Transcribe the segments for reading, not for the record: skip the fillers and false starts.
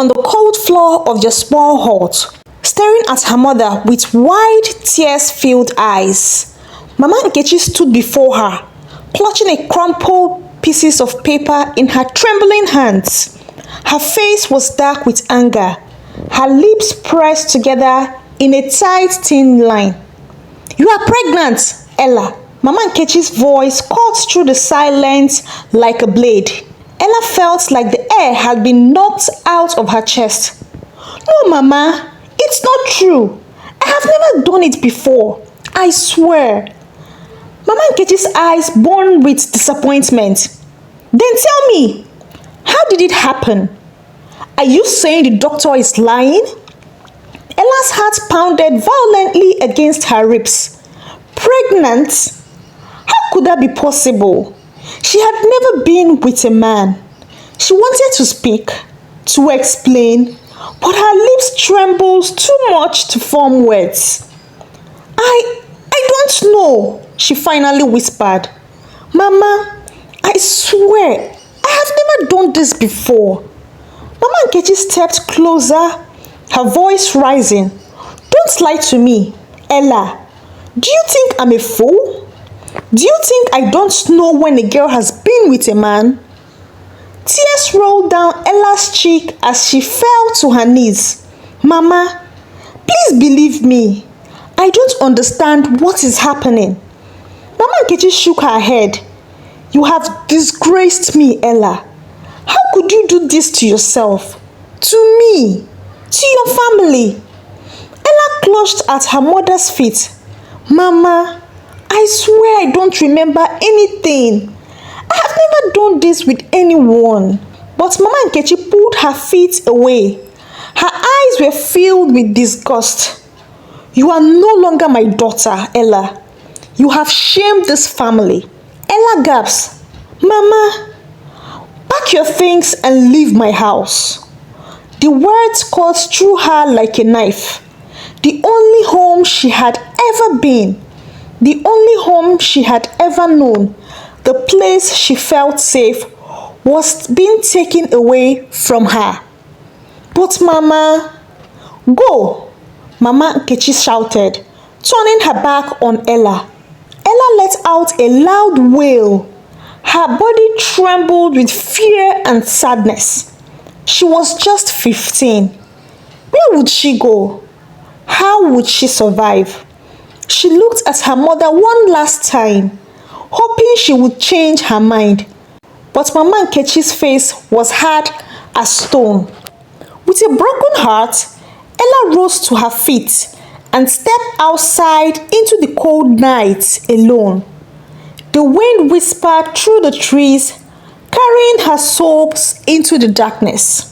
on the cold floor of the small hut, staring at her mother with wide, tears-filled eyes. Mama Nkechi stood before her, clutching a crumpled pieces of paper in her trembling hands. Her face was dark with anger, her lips pressed together in a tight, thin line. "You are pregnant, Ella." Mama Nkechi's voice cut through the silence like a blade. Ella felt like the air had been knocked out of her chest. "No, Mama, it's not true. I have never done it before. I swear." Mama Nkechi's eyes burned with disappointment. "Then tell me, how did it happen? Are you saying the doctor is lying?" Ella's heart pounded violently against her ribs. Pregnant? How could that be possible? She had never been with a man. She wanted to speak, to explain, but her lips trembled too much to form words. I don't know," she finally whispered. "Mama, I swear, I have never done this before." Mama Nkechi stepped closer, her voice rising. "Don't lie to me, Ella. Do you think I'm a fool? Do you think I don't know when a girl has been with a man?" Tears rolled down Ella's cheek as she fell to her knees. "Mama, please believe me. I don't understand what is happening." Mama Nkechi shook her head. "You have disgraced me, Ella. How could you do this to yourself? To me? To your family?" Ella clutched at her mother's feet. "Mama, I swear I don't remember anything. I have never done this with anyone." But Mama Nkechi pulled her feet away. Her eyes were filled with disgust. "You are no longer my daughter, Ella. You have shamed this family." Ella gasped. "Mama, pack your things and leave my house." The words cut through her like a knife. The only home she had ever been, the only home she had ever known, the place she felt safe, was being taken away from her. "But Mama..." "Go," Mama Nkechi shouted, turning her back on Ella. Ella let out a loud wail. Her body trembled with fear and sadness. She was just 15. Where would she go? How would she survive? She looked at her mother one last time, hoping she would change her mind. But Mama Nkechi's face was hard as stone. With a broken heart, Ella rose to her feet and stepped outside into the cold night alone. The wind whispered through the trees, carrying her sobs into the darkness.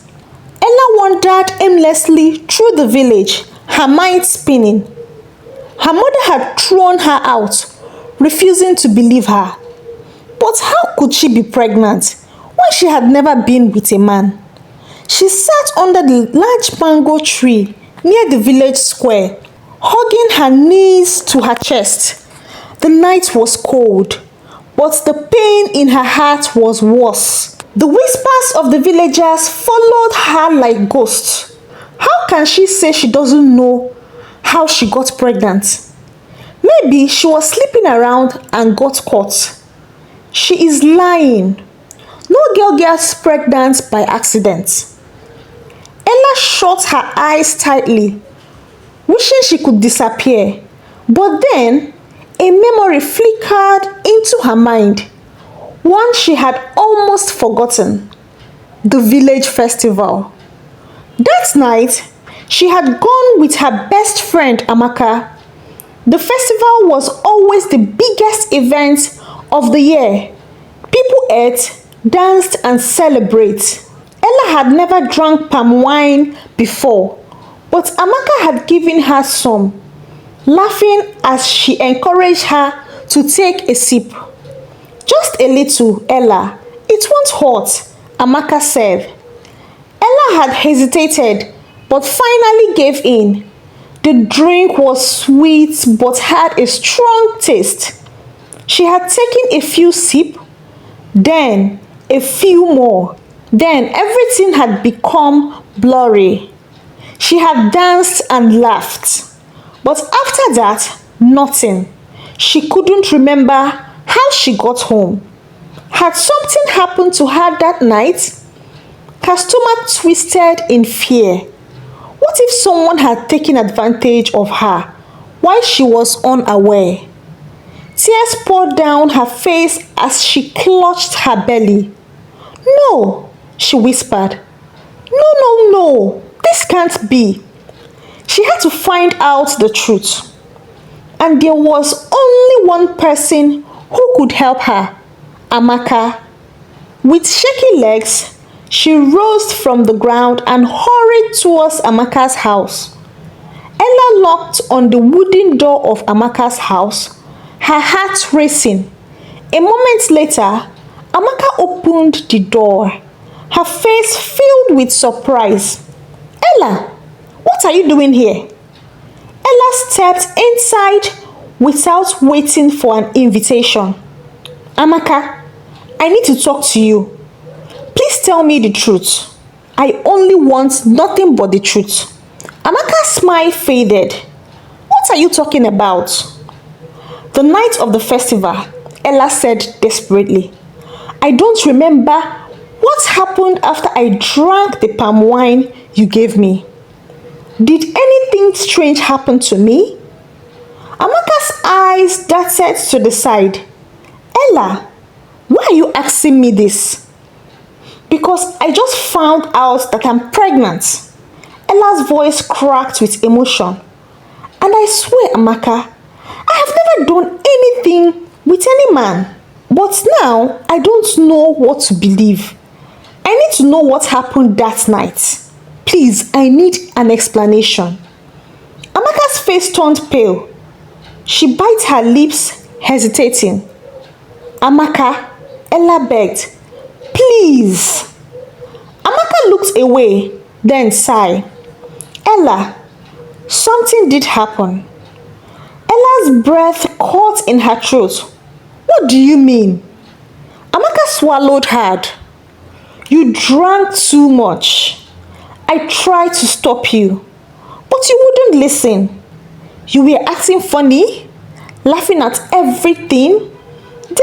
Ella wandered aimlessly through the village, her mind spinning. Her mother had thrown her out, refusing to believe her. But how could she be pregnant when she had never been with a man? She sat under the large mango tree near the village square, hugging her knees to her chest. The night was cold, but the pain in her heart was worse. The whispers of the villagers followed her like ghosts. How can she say she doesn't know how she got pregnant? Maybe she was sleeping around and got caught. She is lying. No girl gets pregnant by accident. Ella shut her eyes tightly, wishing she could disappear. But then, a memory flickered into her mind, one she had almost forgotten: the village festival. That night, she had gone with her best friend Amaka. The festival was always the biggest event of the year. People ate, danced, and celebrated. Ella had never drank palm wine before, but Amaka had given her some, laughing as she encouraged her to take a sip. "Just a little, Ella. It won't hurt," Amaka said. Ella had hesitated, but finally gave in. The drink was sweet but had a strong taste. She had taken a few sips, then a few more. Then everything had become blurry. She had danced and laughed, but after that, nothing. She couldn't remember how she got home. Had something happened to her that night? Her stomach twisted in fear. What if someone had taken advantage of her while she was unaware? Tears poured down her face as she clutched her belly. No, she whispered. No, no, no, this can't be. She had to find out the truth. And there was only one person who could help her, Amaka. With shaky legs, she rose from the ground and hurried towards Amaka's house. Ella knocked on the wooden door of Amaka's house, her heart racing. A moment later, Amaka opened the door, her face filled with surprise. Ella, what are you doing here? Ella stepped inside without waiting for an invitation. Amaka, I need to talk to you. Please tell me the truth. I only want nothing but the truth. Amaka's smile faded. What are you talking about? The night of the festival, Ella said desperately. I don't remember what happened after I drank the palm wine you gave me. Did anything strange happen to me? Amaka's eyes darted to the side. Ella, why are you asking me this? Because I just found out that I'm pregnant. Ella's voice cracked with emotion. And I swear, Amaka, I have never done anything with any man. But now, I don't know what to believe. I need to know what happened that night. Please, I need an explanation. Amaka's face turned pale. She bit her lips, hesitating. Amaka, Ella begged. Please. Amaka looked away, then sighed. Ella, something did happen. Ella's breath caught in her throat. What do you mean? Amaka swallowed hard. You drank too much. I tried to stop you, but you wouldn't listen. You were acting funny, laughing at everything.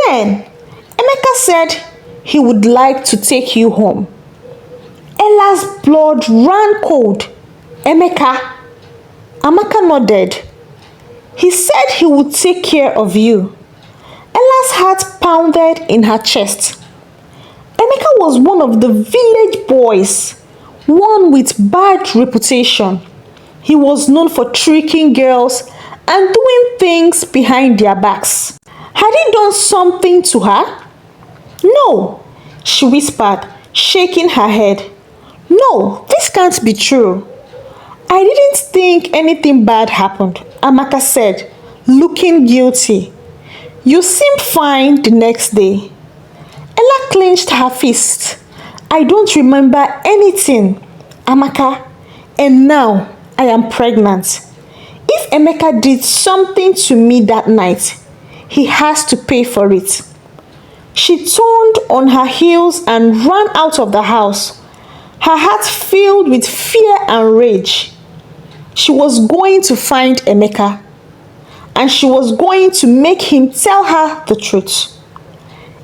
Then, Emeka said he would like to take you home. Ella's blood ran cold. Emeka. Amaka nodded. He said he would take care of you. Ella's heart pounded in her chest. Emeka was one of the village boys, one with bad reputation. He was known for tricking girls and doing things behind their backs. Had he done something to her? No, she whispered, shaking her head. No, this can't be true. I didn't think anything bad happened, Amaka said, looking guilty. You seemed fine the next day. Ella clenched her fist. I don't remember anything, Amaka, and now I am pregnant. If Emeka did something to me that night, he has to pay for it. She turned on her heels and ran out of the house, her heart filled with fear and rage. She was going to find Emeka, and she was going to make him tell her the truth.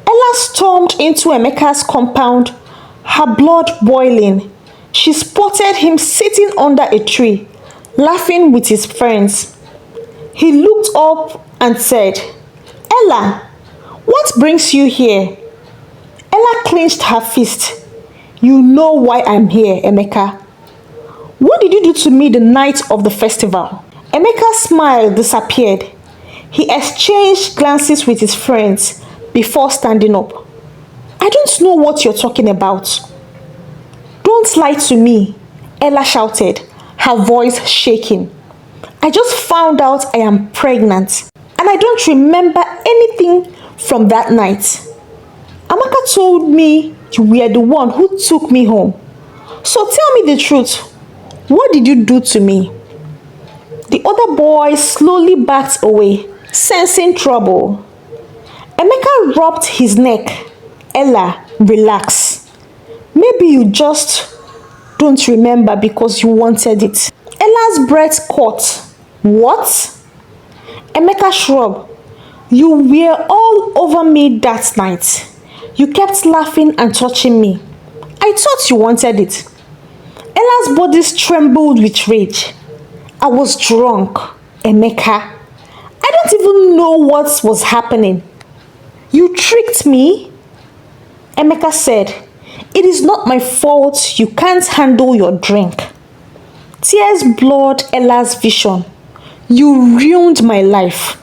Ella stormed into Emeka's compound, her blood boiling. She spotted him sitting under a tree, laughing with his friends. He looked up and said, Ella, what brings you here? Ella clenched her fist. You know why I'm here, Emeka. What did you do to me the night of the festival? Emeka's smile disappeared. He exchanged glances with his friends before standing up. I don't know what you're talking about. Don't lie to me, Ella shouted, her voice shaking. I just found out I am pregnant, and I don't remember anything from that night. Amaka told me you were the one who took me home. So tell me the truth. What did you do to me? The other boy slowly backed away, sensing trouble. Emeka rubbed his neck. Ella, relax. Maybe you just don't remember because you wanted it. Ella's breath caught. What? Emeka shrugged. You were all over me that night. You kept laughing and touching me. I thought you wanted it. Ella's body trembled with rage. I was drunk, Emeka. I don't even know what was happening. You tricked me? Emeka said, it is not my fault you can't handle your drink. Tears blurred Ella's vision. You ruined my life.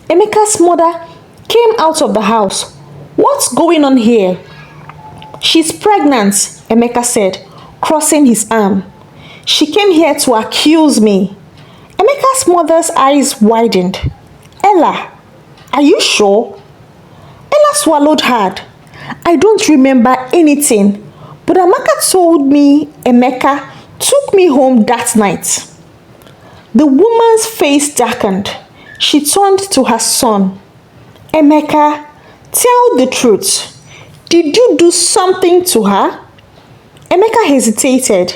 Emeka's mother came out of the house. What's going on here? She's pregnant, Emeka said, crossing his arm. She came here to accuse me. Emeka's mother's eyes widened. Ella, are you sure? Ella swallowed hard. I don't remember anything, but Amaka told me Emeka took me home that night. The woman's face darkened. She turned to her son. Emeka, tell the truth. Did you do something to her? Emeka hesitated.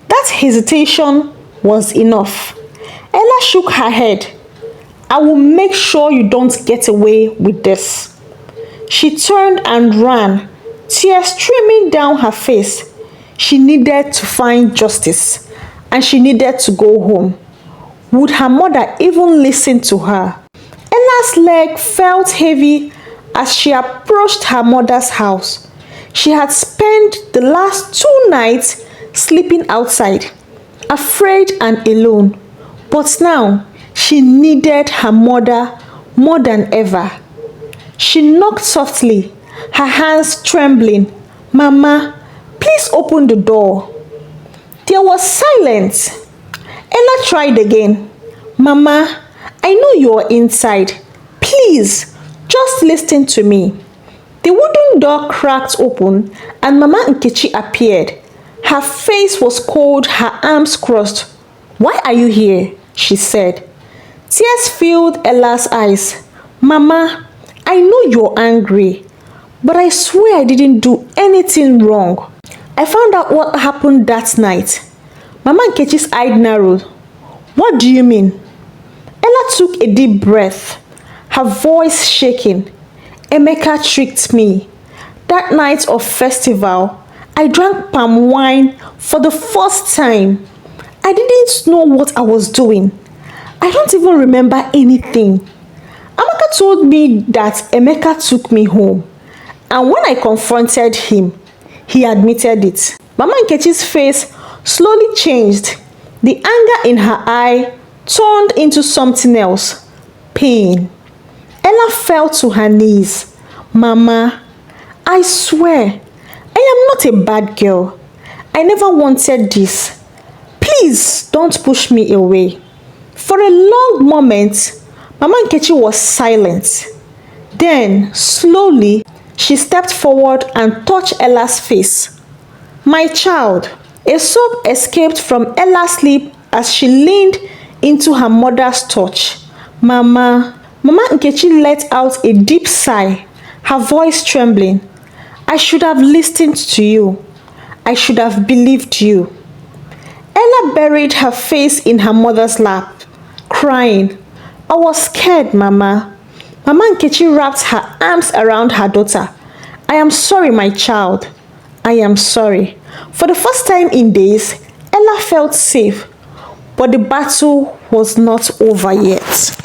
That hesitation was enough. Ella shook her head. I will make sure you don't get away with this. She turned and ran, tears streaming down her face. She needed to find justice, and she needed to go home. Would her mother even listen to her? Ella's leg felt heavy as she approached her mother's house. She had spent the last 2 nights sleeping outside, afraid and alone. But now, she needed her mother more than ever. She knocked softly, her hands trembling. Mama, please open the door. There was silence. Ella tried again. Mama, I know you are inside. Please, just listen to me. The wooden door cracked open and Mama Nkechi appeared. Her face was cold, her arms crossed. Why are you here? She said. Tears filled Ella's eyes. Mama, I know you're angry, but I swear I didn't do anything wrong. I found out what happened that night. Mama Nkechi's eye narrowed. What do you mean? Ella took a deep breath, her voice shaking. Emeka tricked me. That night of festival, I drank palm wine for the first time. I didn't know what I was doing. I don't even remember anything. Amaka told me that Emeka took me home, and when I confronted him, he admitted it. Mama Nkechi's face slowly changed. The anger in her eye turned into something else. Pain. Ella fell to her knees. Mama, I swear, I am not a bad girl. I never wanted this. Please don't push me away. For a long moment, Mama Nkechi was silent. Then, slowly, she stepped forward and touched Ella's face. My child. A sob escaped from Ella's lip as she leaned into her mother's touch. Mama Nkechi let out a deep sigh, her voice trembling. I should have listened to you. I should have believed you. Ella buried her face in her mother's lap, crying. I was scared, Mama. Mama Nkechi wrapped her arms around her daughter. I am sorry, my child. I am sorry. For the first time in days, Ella felt safe, but the battle was not over yet.